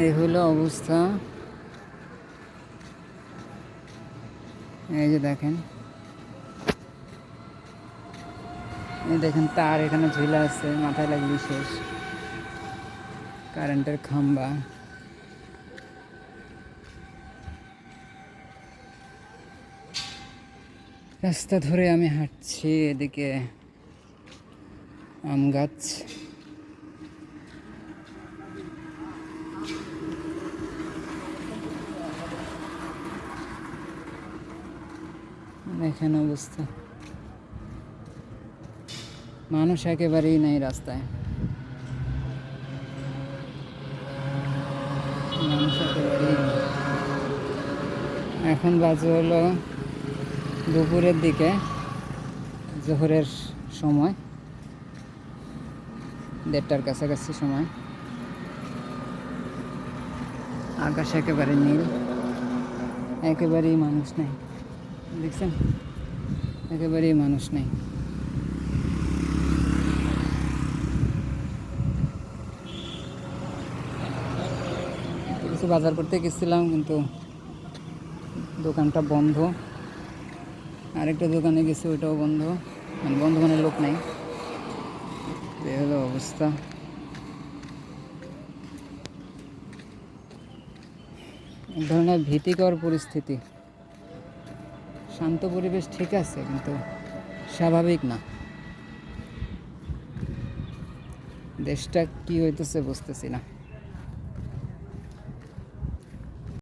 এই হলো অবস্থা। এই যে দেখেন, এই দেখেন তার এখানে ঝুলা আছে, মাথায় লাগলে শেষ। কারেন্টের খাম্বা। রাস্তা ধরে আমি হাঁটছি, এদিকে আম গাছ। দেখেন অবস্থা, মানুষ একেবারেই নাই রাস্তায়, মানুষ একেবারেই নেই। এখন বাজে হলো দুপুরের দিকে, জোহরের সময়, 1:30টার কাছাকাছি সময়। আকাশ একেবারে নীল, একেবারেই মানুষ নেই। দেখছেন, একেবারেই মানুষ নেই। কিছু বাজার করতে গেছিলাম, কিন্তু দোকানটা বন্ধ। আরেকটা দোকানে গেছি, ওইটাও বন্ধ। বন্ধ মানে লোক নাই। এই হলো অবস্থা। এক ধরনের ভীতিকর পরিস্থিতি। শান্ত পরিবেশ ঠিক আছে, কিন্তু স্বাভাবিক না। দেশটা কি হইতেছে বুঝতেছি না।